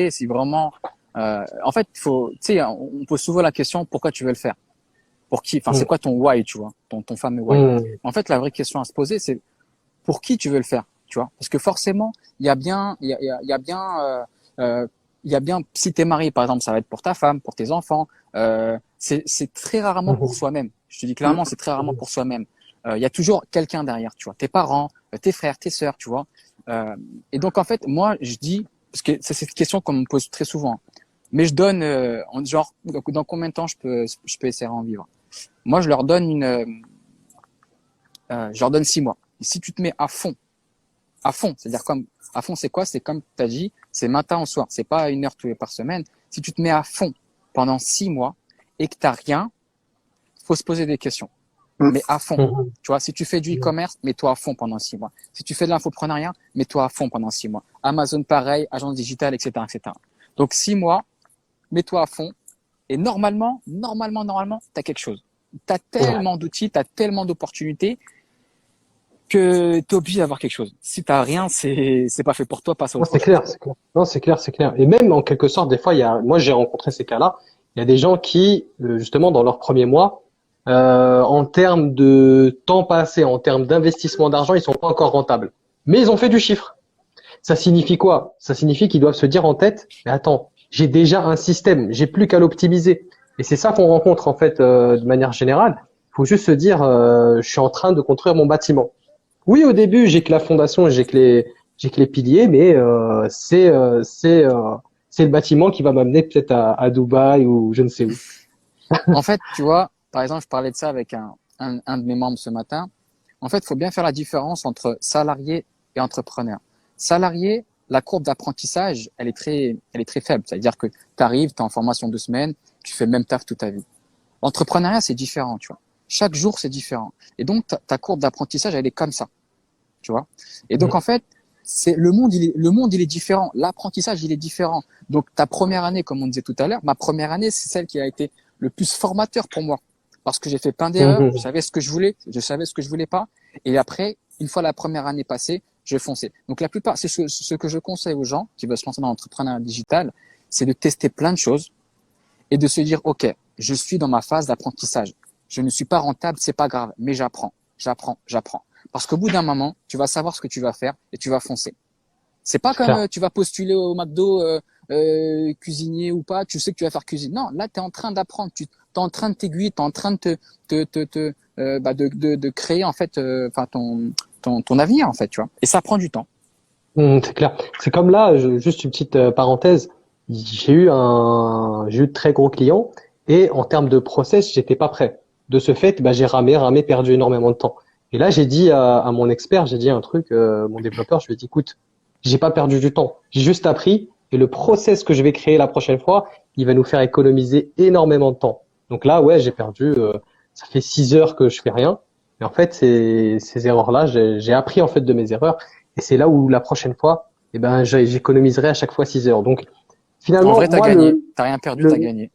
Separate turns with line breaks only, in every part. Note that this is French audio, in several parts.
si vraiment, en fait, tu sais, on pose souvent la question pourquoi tu veux le faire, pour qui, enfin, c'est
Mm.
quoi ton why, tu vois, ton fameux why.
Mm.
En fait, la vraie question à se poser, c'est pour qui tu veux le faire, tu vois, parce que forcément, il y a bien, il y a bien, il y a bien, si t'es marié, par exemple, ça va être pour ta femme, pour tes enfants. C'est très rarement pour
Mhm.
soi-même. Je te dis clairement, c'est très rarement pour soi-même. Il y a toujours quelqu'un derrière, tu vois, tes parents, tes frères, tes sœurs, tu vois. Euh, et donc en fait, moi, je dis, parce que c'est cette question qu'on me pose très souvent, mais je donne, genre, dans combien de temps je peux essayer d'en vivre. Moi, je leur donne je leur donne 6 mois. Et si tu te mets à fond, c'est-à-dire comme à fond, c'est quoi? C'est comme tu as dit, c'est matin au soir, c'est pas 1 heure tous les par semaine. Si tu te mets à fond pendant 6 mois et que t'as rien, faut se poser des questions, mais à fond.
Mhm.
Tu vois, si tu fais du e-commerce, mets-toi à fond pendant 6 mois. Si tu fais de l'infopreneuriat, mets-toi à fond pendant 6 mois. Amazon, pareil, agence digitale, etc., etc. Donc 6 mois, mets-toi à fond. Et normalement, t'as quelque chose. T'as
Ouais.
tellement d'outils, t'as tellement d'opportunités que t'es obligé d'avoir quelque chose. Si t'as rien, c'est pas fait pour toi, passe à
Non,
autre
c'est
chose.
clair, c'est clair. Non, c'est clair, c'est clair. Et même en quelque sorte, des fois, moi, j'ai rencontré ces cas-là. Il y a des gens qui, justement, dans leur premier mois, en termes de temps passé, en termes d'investissement d'argent, ils sont pas encore rentables. Mais ils ont fait du chiffre. Ça signifie quoi? Ça signifie qu'ils doivent se dire en tête, mais attends, j'ai déjà un système, j'ai plus qu'à l'optimiser. Et c'est ça qu'on rencontre en fait de manière générale. Il faut juste se dire, je suis en train de construire mon bâtiment. Oui, au début, j'ai que la fondation, j'ai que les piliers, mais c'est le bâtiment qui va m'amener peut-être à Dubaï ou je ne sais où.
En fait, tu vois, par exemple, je parlais de ça avec un de mes membres ce matin. En fait, il faut bien faire la différence entre salarié et entrepreneur. Salarié, la courbe d'apprentissage, elle est très faible. C'est-à-dire que tu arrives, tu es en formation 2 semaines, tu fais le même taf toute ta vie. Entrepreneuriat, c'est différent, tu vois. Chaque jour, c'est différent. Et donc, ta courbe d'apprentissage, elle est comme ça, tu vois. Et donc, en fait, c'est le monde, il est différent. L'apprentissage, il est différent. Donc, ta première année, comme on disait tout à l'heure, ma première année, c'est celle qui a été le plus formateur pour moi. Parce que j'ai fait plein d'erreurs, je
Mhm.
savais ce que je voulais, je savais ce que je voulais pas. Et après, une fois la première année passée, je fonçais. Donc, la plupart, c'est ce que je conseille aux gens qui veulent se lancer dans l'entrepreneuriat digital, c'est de tester plein de choses et de se dire, OK, je suis dans ma phase d'apprentissage. Je ne suis pas rentable, c'est pas grave, mais j'apprends. Parce qu'au bout d'un moment, tu vas savoir ce que tu vas faire et tu vas foncer. C'est pas
C'est
comme
clair.
tu vas postuler au McDo, cuisinier ou pas, tu sais que tu vas faire cuisine. Non, là, tu es en train d'apprendre, tu es en train de t'aiguiller, tu es en train de de créer en fait enfin ton avenir en fait, tu vois. Et ça prend du temps.
C'est clair. C'est comme là, juste une petite parenthèse. J'ai eu de très gros clients et en termes de process, j'étais pas prêt. De ce fait, bah, j'ai ramé, perdu énormément de temps. Et là, j'ai dit à mon expert, j'ai dit un truc, mon développeur, je lui ai dit, écoute, j'ai pas perdu du temps. J'ai juste appris et le process que je vais créer la prochaine fois, il va nous faire économiser énormément de temps. Donc là, ouais, j'ai perdu, ça fait 6 heures que je fais rien. Et en fait, ces erreurs-là, j'ai appris en fait de mes erreurs. Et c'est là où la prochaine fois, eh ben, j'économiserai à chaque fois 6 heures. Donc,
En
finalement,
vrai, t'as
moi,
gagné. T'as rien perdu, t'as
le,
gagné.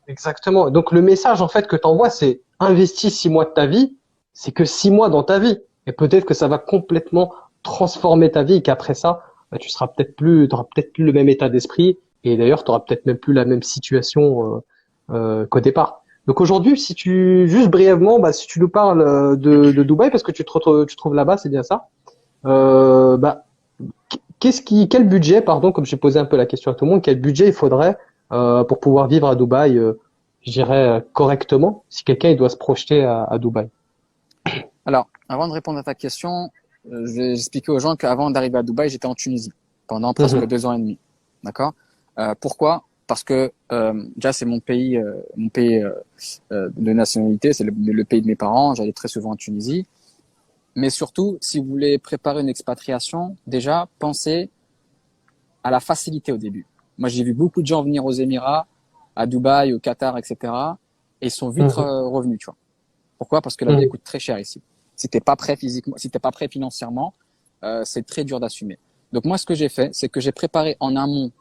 exactement. Donc, le message, en fait, que t'envoies, c'est investis 6 mois de ta vie. C'est que 6 mois dans ta vie. Et peut-être que ça va complètement transformer ta vie et qu'après ça, bah, t'auras peut-être plus le même état d'esprit. Et d'ailleurs, t'auras peut-être même plus la même situation, qu'au départ. Donc aujourd'hui, juste brièvement, bah, si tu nous parles de Dubaï, parce que tu te trouves là-bas, c'est bien ça. Bah, quel budget, pardon, comme j'ai posé un peu la question à tout le monde, quel budget il faudrait pour pouvoir vivre à Dubaï, je dirais correctement, si quelqu'un il doit se projeter à Dubaï.
Alors, avant de répondre à ta question, je vais expliquer aux gens qu'avant d'arriver à Dubaï, j'étais en Tunisie pendant presque
Mhm,
2 ans et demi. D'accord. Pourquoi? Parce que déjà c'est mon pays de nationalité, c'est le pays de mes parents. J'allais très souvent en Tunisie. Mais surtout, si vous voulez préparer une expatriation, déjà pensez à la facilité au début. Moi, j'ai vu beaucoup de gens venir aux Émirats, à Dubaï, au Qatar, etc. Et ils sont vite
mhm,
revenus, tu vois. Pourquoi? Parce que la vie
mhm,
coûte très cher ici. Si t'es pas prêt physiquement, si t'es pas prêt financièrement, c'est très dur d'assumer. Donc moi, ce que j'ai fait, c'est que j'ai préparé en amont,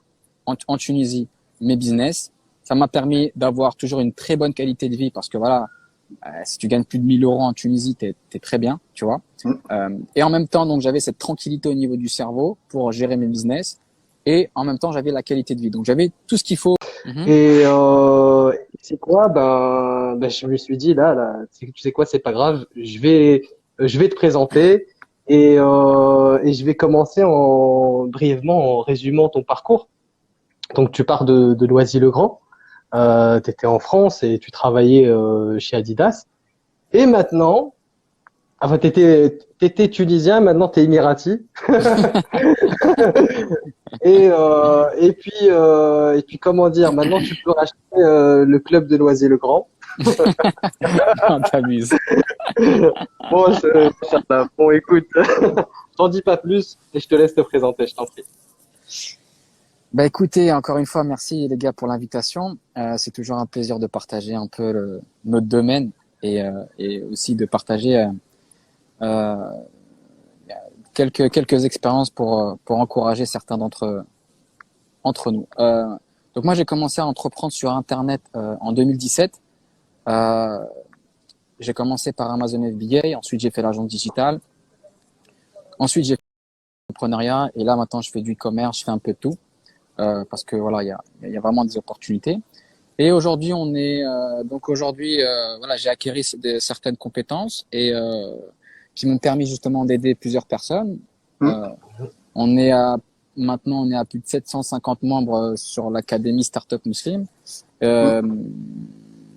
en Tunisie, mes business. Ça m'a permis d'avoir toujours une très bonne qualité de vie parce que voilà, si tu gagnes plus de 1 000 € en Tunisie, t'es très bien, tu vois. Et en même temps, donc j'avais cette tranquillité au niveau du cerveau pour gérer mes business. et en même temps, j'avais la qualité de vie. Donc, j'avais tout ce qu'il faut.
Et c'est quoi? Ben, je me suis dit là, tu sais quoi, c'est pas grave. Je vais te présenter et je vais commencer brièvement en résumant ton parcours. Donc, tu pars de Noisy-le-Grand. Tu étais en France et tu travaillais chez Adidas. Et maintenant, enfin, t'étais tunisien, maintenant t'es émirati. Et puis comment dire, maintenant tu peux racheter le club de Noisy-le-Grand.
T'amuses.
Bon, bon, écoute, j'en dis pas plus et je te laisse te présenter, je t'en prie.
Bah écoutez, encore une fois, merci les gars pour l'invitation. C'est toujours un plaisir de partager un peu notre domaine et aussi de partager euh, quelques expériences pour encourager certains entre nous. Donc moi, j'ai commencé à entreprendre sur Internet en 2017. Euh, j'ai commencé par Amazon FBA, ensuite j'ai fait l'agence digitale, ensuite j'ai fait l'entrepreneuriat et là maintenant je fais du e-commerce, je fais un peu de tout parce que voilà, il y a vraiment des opportunités. Et aujourd'hui, voilà, j'ai acquis certaines compétences et qui m'ont permis justement d'aider plusieurs personnes. Euh, on est à Maintenant, on est à plus de 750 membres sur l'académie Startup Muslim. Euh,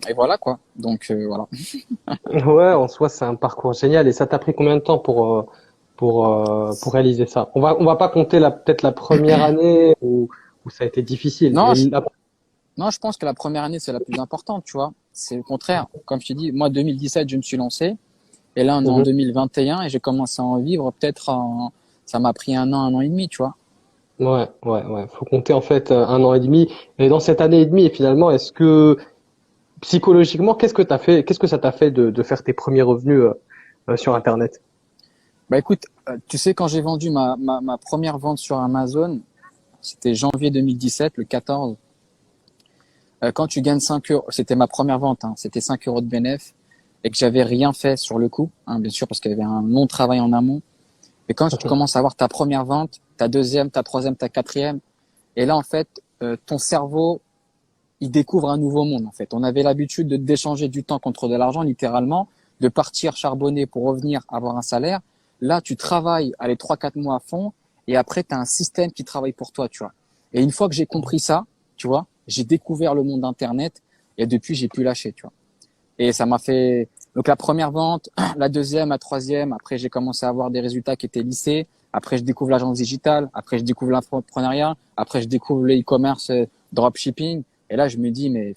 et voilà quoi. Donc voilà.
Ouais, en soi, c'est un parcours génial. Et ça t'a pris combien de temps pour réaliser ça? On va pas compter peut-être la première année où ça a été difficile.
Non,
Mais
non, je pense que la première année c'est la plus importante, tu vois. C'est le contraire. Comme je te dis, moi 2017, je me suis lancé et là on est en
Mhm.
2021 et j'ai commencé à en vivre ça m'a pris un an et demi, tu vois.
Ouais. Faut compter en fait un an et demi. Et dans cette année et demie, et finalement, est-ce que psychologiquement, qu'est-ce que ça t'a fait de faire tes premiers revenus sur Internet?
Bah écoute, tu sais, quand j'ai vendu ma première vente sur Amazon, c'était janvier 2017, le 14. Quand tu gagnes 5 euros, c'était ma première vente, hein, c'était 5 euros de bénéf et que j'avais rien fait sur le coup, hein, bien sûr, parce qu'il y avait un long travail en amont. Et quand tu
Mhm.
commences à avoir ta première vente, ta deuxième, ta troisième, ta quatrième, et là, en fait, ton cerveau, il découvre un nouveau monde, en fait. On avait l'habitude d'échanger du temps contre de l'argent, littéralement, de partir charbonner pour revenir avoir un salaire. Là, tu travailles, allez, 3, 4 mois à fond, et après, tu as un système qui travaille pour toi, tu vois. Et une fois que j'ai compris ça, tu vois, j'ai découvert le monde d'Internet, et depuis, j'ai pu lâcher, tu vois. Et ça m'a fait, donc la première vente, la deuxième, la troisième, après, j'ai commencé à avoir des résultats qui étaient lissés. Après, je découvre l'agence digitale. Après, je découvre l'entrepreneuriat. Après, je découvre le e-commerce, dropshipping. Et là, je me dis, mais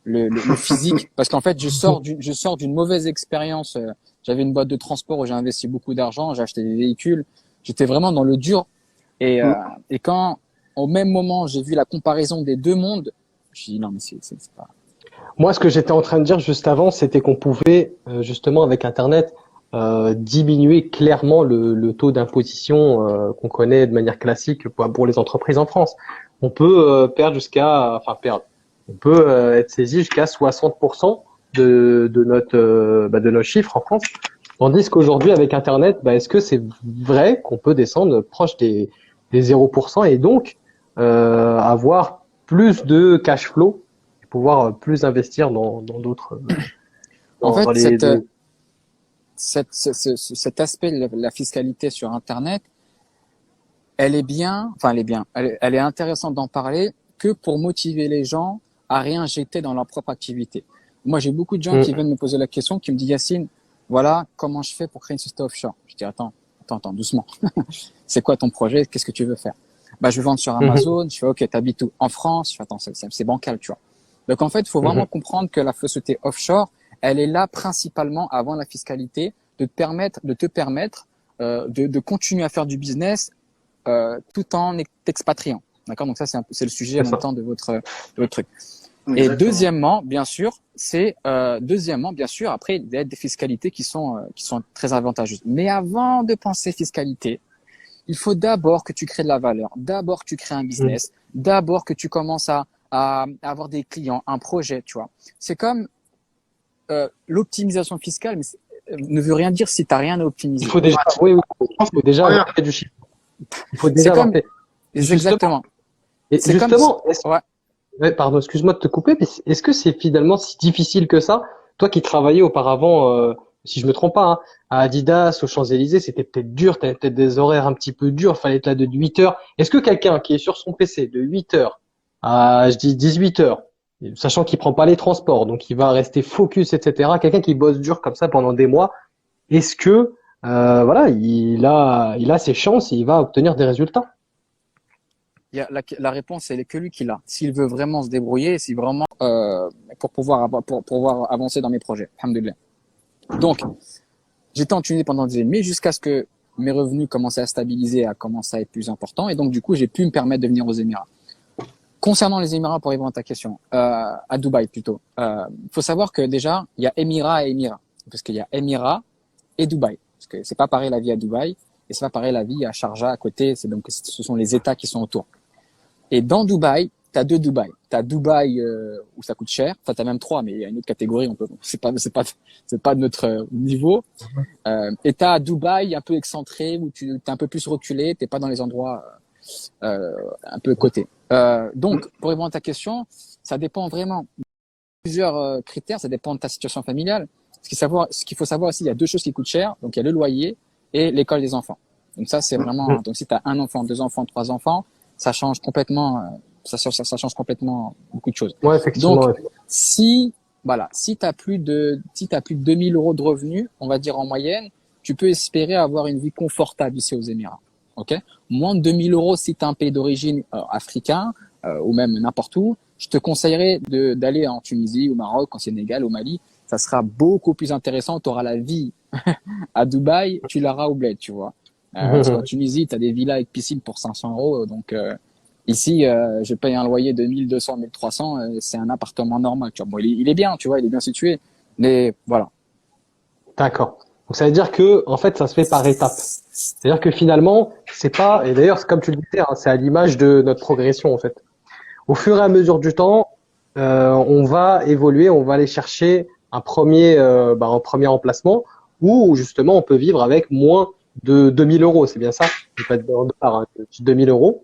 le physique, parce qu'en fait, je sors d'une mauvaise expérience. J'avais une boîte de transport où j'ai investi beaucoup d'argent, j'ai acheté des véhicules. J'étais vraiment dans le dur. Et, euh, et quand, au même moment, j'ai vu la comparaison des deux mondes, je me suis dit, non, mais c'est pas.
Moi, ce que j'étais en train de dire juste avant, c'était qu'on pouvait justement avec Internet diminuer clairement le taux d'imposition qu'on connaît de manière classique pour les entreprises en France. On peut perdre. On peut être saisi jusqu'à 60% de notre chiffre en France. Tandis qu'aujourd'hui, avec Internet, est-ce que c'est vrai qu'on peut descendre proche des 0% et donc avoir plus de cash flow et pouvoir plus investir dans d'autres,
En
dans
fait,
les, dans-
cet aspect de la fiscalité sur Internet, elle est bien, enfin elle est bien, elle est intéressante d'en parler que pour motiver les gens à réinjecter dans leur propre activité. Moi, j'ai beaucoup de gens qui
Mm.
viennent me poser la question, qui me disent Yacine, voilà, comment je fais pour créer une société offshore? Je dis attends, doucement. C'est quoi ton projet? Qu'est-ce que tu veux faire? Bah, je veux vendre sur
Mhm.
Amazon. Je fais ok, t'habites où? En France? Je fais attends, c'est bancal, tu vois. Donc en fait, il faut vraiment
Mhm.
comprendre que la société offshore, elle est là principalement avant la fiscalité, de te permettre de continuer à faire du business tout en t'expatriant. D'accord. Donc ça, c'est le sujet
C'est
en même
ça.
temps de votre truc. Et
Exactement.
deuxièmement, bien sûr, après, il y a des fiscalités qui sont très avantageuses. Mais avant de penser fiscalité, il faut d'abord que tu crées de la valeur, d'abord que tu crées un
Mm.
business, d'abord que tu commences à avoir des clients, un projet, tu vois. C'est comme l'optimisation fiscale, mais ne veut rien dire si tu n'as rien à
Il
optimiser.
faut déjà, oui, il faut déjà avoir fait du chiffre. Il faut
C'est
déjà avoir
comme
fait.
C'est exactement.
Et
C'est comme
justement,
ouais.
ouais, pardon, excuse-moi de te couper, mais est-ce que c'est finalement si difficile que ça? Toi qui travaillais auparavant, si je me trompe pas, hein, à Adidas, aux Champs-Élysées, c'était peut-être dur, t'avais peut-être des horaires un petit peu durs, fallait être là de 8 heures. Est-ce que quelqu'un qui est sur son PC de 8 heures à, je dis 18 heures, sachant qu'il prend pas les transports, donc il va rester focus, etc., quelqu'un qui bosse dur comme ça pendant des mois, est-ce que, voilà, il a ses chances et il va obtenir des résultats?
La réponse, elle est que lui qui l'a. S'il veut vraiment se débrouiller, si vraiment pour pouvoir avancer dans mes projets. Alhamdoulilah. Donc, j'étais en Tunisie pendant des années jusqu'à ce que mes revenus commencent à stabiliser, à commencer à être plus importants. Et donc, du coup, j'ai pu me permettre de venir aux Émirats. Concernant les Émirats, pour répondre à ta question, à Dubaï plutôt, faut savoir que déjà, il y a Émirats et Émirats. Parce qu'il y a Émirats et Dubaï. Parce que c'est pas pareil la vie à Dubaï et c'est pas pareil la vie à Sharjah à côté. Ce sont les États qui sont autour. Et dans Dubaï, t'as deux Dubaï. T'as Dubaï où ça coûte cher. Enfin, t'as même trois, mais il y a une autre catégorie. C'est pas de notre niveau. Et t'as Dubaï un peu excentré où tu t'es un peu plus reculé. T'es pas dans les endroits un peu cotés. Donc, pour répondre à ta question, ça dépend vraiment de plusieurs critères. Ça dépend de ta situation familiale. Ce qu'il faut savoir aussi, il y a deux choses qui coûtent cher. Donc, il y a le loyer et l'école des enfants. Donc ça, c'est vraiment. Donc, si t'as un enfant, deux enfants, trois enfants, ça change complètement, ça change complètement beaucoup de choses.
Ouais,
Donc,
effectivement.
si, voilà, si t'as plus de 2000 euros de revenus, on va dire en moyenne, tu peux espérer avoir une vie confortable ici aux Émirats. Ok? Moins de 2000 euros si t'as un pays d'origine africain ou même n'importe où, je te conseillerais d'aller en Tunisie, au Maroc, au Sénégal, au Mali. Ça sera beaucoup plus intéressant. Tu auras la vie à Dubaï, tu l'auras au bled, tu vois. Parce qu'en Tunisie, tu as des villas avec piscine pour 500 euros. Donc ici, je paye un loyer de 1200, 1300. C'est un appartement normal. Tu vois. Bon, il est bien, tu vois, il est bien situé. Mais voilà.
D'accord. Donc ça veut dire que en fait ça se fait par étapes. C'est-à-dire que finalement c'est pas et d'ailleurs c'est comme tu le disais, hein, c'est à l'image de notre progression en fait. Au fur et à mesure du temps, on va évoluer, on va aller chercher un premier emplacement où justement on peut vivre avec moins de 2000 euros. C'est bien ça? Je vais pas de part, hein, 2000 euros.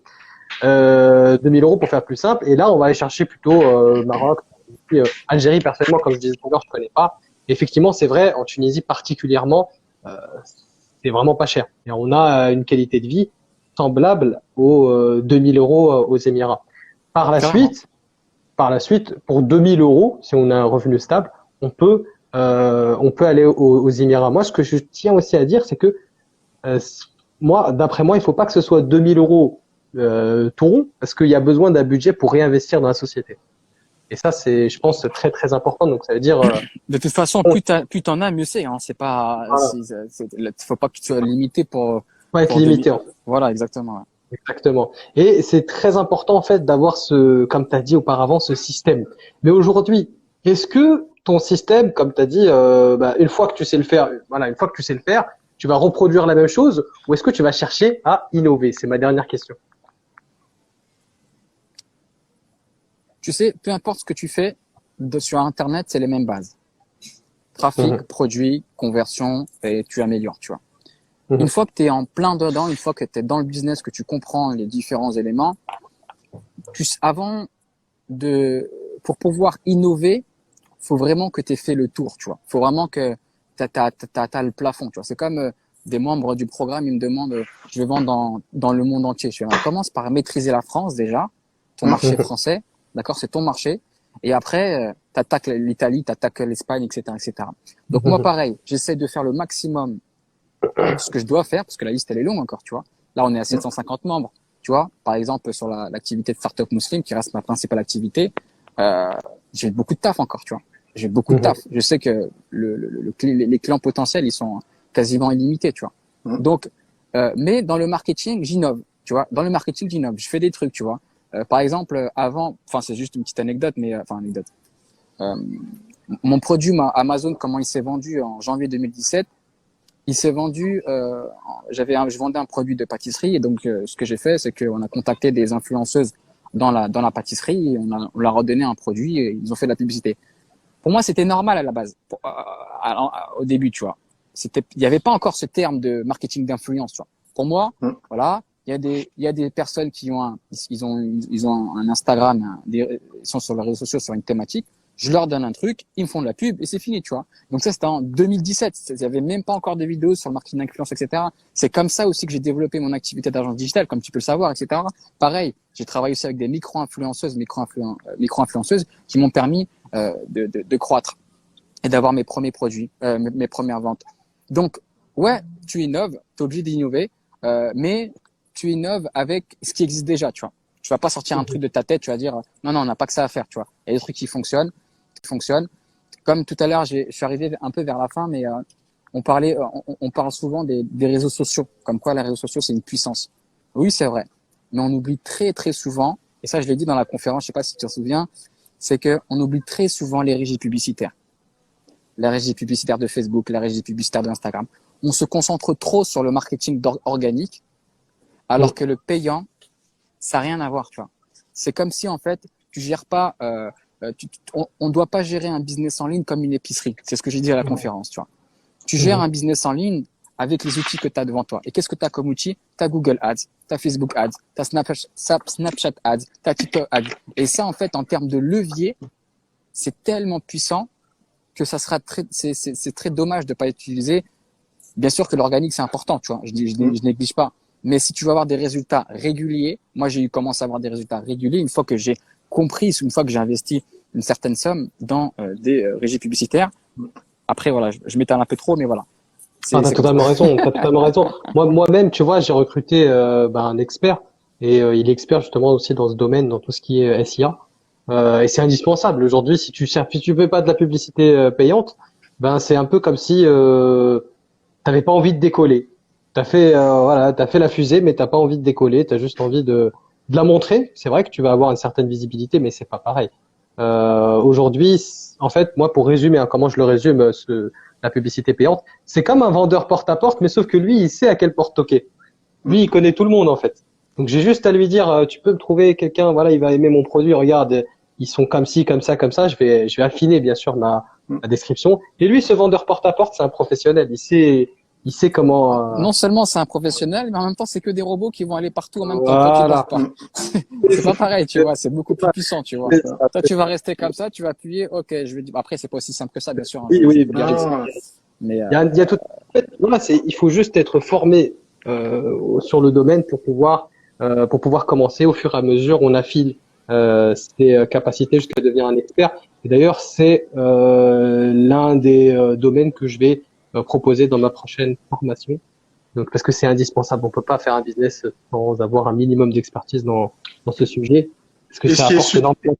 2000 euros pour faire plus simple. Et là, on va aller chercher plutôt Maroc, puis, Algérie. Personnellement, comme je disais tout à l'heure, je connais pas. Effectivement, c'est vrai, en Tunisie particulièrement, euh, c'est vraiment pas cher. Et on a une qualité de vie semblable aux 2000 euros aux Émirats. Par la
Carrément.
suite, par la suite, pour 2000 euros, si on a un revenu stable, on peut aller aux Émirats. Moi, ce que je tiens aussi à dire, c'est que euh, moi, d'après moi, il faut pas que ce soit 2000 euros tout rond, parce qu'il y a besoin d'un budget pour réinvestir dans la société. Et ça, c'est, je pense, très très important. Donc, ça veut dire,
De toute façon,
bon,
plus t'en as, mieux c'est. Hein. C'est pas,
voilà,
faut pas que tu sois limité
pas être
pour 2000.
limité. En fait.
Voilà, exactement. Ouais.
Exactement. Et c'est très important en fait d'avoir ce, comme tu as dit auparavant, ce système. Mais aujourd'hui, est-ce que ton système, comme tu as dit, une fois que tu sais le faire, voilà, une fois que tu sais le faire, tu vas reproduire la même chose, ou est-ce que tu vas chercher à innover? C'est ma dernière question.
Tu sais, peu importe ce que tu fais sur Internet, c'est les mêmes bases. Trafic,
Mhm.
produit, conversion, et tu améliores, tu vois. Une
Mhm.
fois que tu es en plein dedans, une fois que tu es dans le business, que tu comprends les différents éléments, avant de, pour pouvoir innover, faut vraiment que tu aies fait le tour, tu vois. Faut vraiment que t'as le plafond, tu vois. C'est comme des membres du programme, ils me demandent, je vais vendre dans le monde entier. Je fais, commence par maîtriser la France déjà, ton marché
Mhm.
français, d'accord, c'est ton marché. Et après, t'attaques l'Italie, t'attaques l'Espagne, etc., etc. Donc moi,
Mhm.
pareil, j'essaie de faire le maximum ce que je dois faire, parce que la liste, elle est longue encore, tu vois. Là, on est à 750 membres, tu vois. Par exemple, sur l'activité de Startup Muslim, qui reste ma principale activité, euh, j'ai beaucoup de taf encore, tu vois. J'ai beaucoup de
Mhm.
taf. Je sais que les clients potentiels, ils sont quasiment illimités, tu vois. Donc, mais dans le marketing, j'innove, tu vois. Dans le marketing, j'innove. Je fais des trucs, tu vois. Par exemple, avant, enfin, c'est juste une petite anecdote, mais enfin, anecdote. Euh, mon produit Amazon, comment il s'est vendu en janvier 2017, il s'est vendu. Je vendais un produit de pâtisserie et donc ce que j'ai fait, c'est qu'on a contacté des influenceuses dans la pâtisserie et on leur a donné un produit et ils ont fait de la publicité. Pour moi, c'était normal à la base, au début, tu vois. Il n'y avait pas encore ce terme de marketing d'influence, tu vois. Pour moi, voilà, il y a des personnes qui ont ils ont un Instagram, ils sont sur les réseaux sociaux sur une thématique. Je leur donne un truc, ils me font de la pub et c'est fini, tu vois. Donc ça, c'était en 2017. Il y avait même pas encore de vidéos sur le marketing d'influence, etc. C'est comme ça aussi que j'ai développé mon activité d'agence digitale, comme tu peux le savoir, etc. Pareil, j'ai travaillé aussi avec des micro-influenceuses qui m'ont permis de croître et d'avoir mes premiers produits, mes premières ventes. Donc, ouais, tu innoves, tu es obligé d'innover, mais tu innoves avec ce qui existe déjà, tu vois. Tu vas pas sortir un truc de ta tête, tu vas dire non, on n'a pas que ça à faire, tu vois. Il y a des trucs qui fonctionnent. Comme tout à l'heure, je suis arrivé un peu vers la fin, mais on parle souvent des réseaux sociaux, comme quoi les réseaux sociaux c'est une puissance. Oui, c'est vrai, mais on oublie très très souvent, et ça je l'ai dit dans la conférence, je sais pas si tu te souviens, c'est que on oublie très souvent les régies publicitaires, la régie publicitaire de Facebook, la régie publicitaire d'Instagram. On se concentre trop sur le marketing organique, alors que le payant, ça n'a rien à voir, tu vois. C'est comme si en fait tu gères pas. On doit pas gérer un business en ligne comme une épicerie. C'est ce que j'ai dit à la conférence, tu vois. Tu gères un business en ligne avec les outils que tu as devant toi. Et qu'est-ce que tu as comme outil? Tu as Google Ads, tu as Facebook Ads, tu as Snapchat Ads, tu as TikTok Ads. Et ça, en fait, en termes de levier, c'est tellement puissant que ça sera c'est très dommage de pas utiliser. Bien sûr que l'organique, c'est important, tu vois. Je néglige pas. Mais si tu veux avoir des résultats réguliers, moi, j'ai commencé à avoir des résultats réguliers une fois que j'ai compris, une fois que j'ai investi une certaine somme dans des régies publicitaires. Après, voilà, je m'étale un peu trop, mais voilà.
T'as totalement raison, t'as totalement raison. Moi-même, tu vois, j'ai recruté un expert et il est expert justement aussi dans ce domaine, dans tout ce qui est SIA. Et c'est indispensable. Aujourd'hui, si tu fais pas de la publicité payante, ben c'est un peu comme si t'avais pas envie de décoller. T'as fait la fusée, mais t'as pas envie de décoller. T'as juste envie de la montrer. C'est vrai que tu vas avoir une certaine visibilité, mais c'est pas pareil. Aujourd'hui, en fait, moi, pour résumer, comment je le résume, la publicité payante, c'est comme un vendeur porte-à-porte, mais sauf que lui, il sait à quelle porte toquer. Lui, il connaît tout le monde, en fait. Donc, j'ai juste à lui dire, tu peux me trouver quelqu'un, voilà, il va aimer mon produit, regarde, ils sont comme ci, comme ça, comme ça. Je vais affiner, bien sûr, ma description. Et lui, ce vendeur porte-à-porte, c'est un professionnel. Il sait comment,
Non seulement c'est un professionnel, mais en même temps, c'est que des robots qui vont aller partout en même temps.
voilà.
Toi, tu dois pas. C'est pas pareil, tu vois. C'est beaucoup plus puissant, tu vois. Toi, tu vas rester comme ça, tu vas appuyer. Ok, je vais dire. Après, c'est pas aussi simple que ça, bien sûr. Hein,
Oui,
bien sûr. Mais
il y a tout. En fait, voilà, il faut juste être formé sur le domaine pour pouvoir commencer. Au fur et à mesure, on affine ses capacités jusqu'à devenir un expert. Et d'ailleurs, c'est l'un des domaines que je vais proposer dans ma prochaine formation. Donc, parce que c'est indispensable. On peut pas faire un business sans avoir un minimum d'expertise dans ce sujet, parce que ça apporte énormément.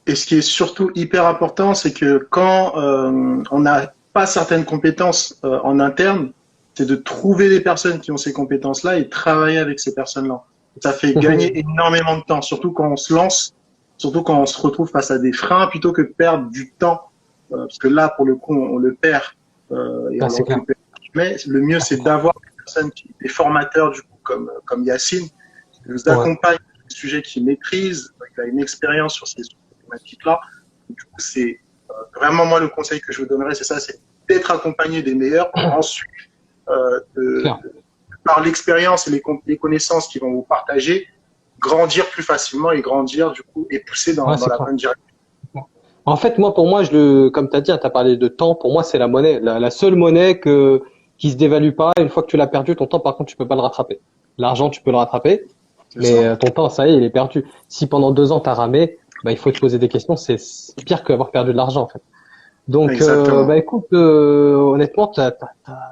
Et ce qui est surtout hyper important, c'est que quand on n'a pas certaines compétences en interne, c'est de trouver des personnes qui ont ces compétences-là et travailler avec ces personnes-là. Ça fait gagner énormément de temps, surtout quand on se lance, surtout quand on se retrouve face à des freins, plutôt que de perdre du temps, parce que là, pour le coup, on le perd. Et on
C'est clair.
mais le mieux, c'est d'avoir des personnes, des formateurs, du coup, comme Yacine, qui nous accompagnent sur des sujets qu'ils maîtrisent, qui a une expérience sur ces thématiques-là. Du coup, c'est vraiment moi le conseil que je vous donnerais, c'est ça, c'est d'être accompagné des meilleurs. Ensuite, par l'expérience et les connaissances qu'ils vont vous partager, grandir plus facilement et grandir du coup et pousser dans la bonne direction.
En fait, pour moi, comme tu as dit, tu as parlé de temps, pour moi, c'est la monnaie. La seule monnaie qui se dévalue pas. Une fois que tu l'as perdu, ton temps, par contre, tu peux pas le rattraper. L'argent, tu peux le rattraper, mais ton temps, ça y est, il est perdu. Si pendant 2 ans, tu as ramé, il faut te poser des questions. C'est pire qu'avoir perdu de l'argent, en fait. Donc, écoute, honnêtement,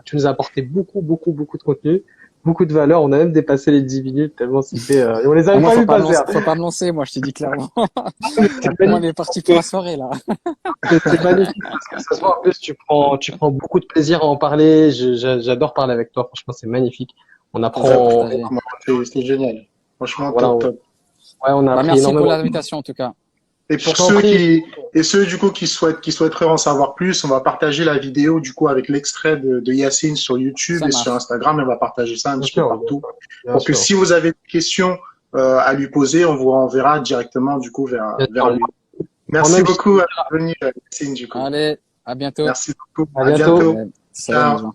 tu nous as apporté beaucoup de contenu, beaucoup de valeur. On a même dépassé les 10 minutes tellement c'était, on les avait pas vu passer.
Faut pas me lancer, moi, je te dis clairement. On est parti pour la soirée, là.
C'est magnifique parce que ça se voit. En plus, tu prends beaucoup de plaisir à en parler. J'adore parler avec toi. Franchement, c'est magnifique. On apprend.
C'est génial. Franchement,
voilà,
top.
Ouais, on a appris
merci
énormément.
pour l'invitation, en tout cas.
Et pour ceux du coup qui souhaiteraient en savoir plus, on va partager la vidéo du coup avec l'extrait de Yacine sur YouTube et sur Instagram, et on va partager ça un petit peu partout. Pour que si vous avez des questions à lui poser, on vous renverra directement du coup vers lui. Merci beaucoup à venir Yacine du coup.
Allez, à bientôt.
Merci beaucoup.
À bientôt.
Salut.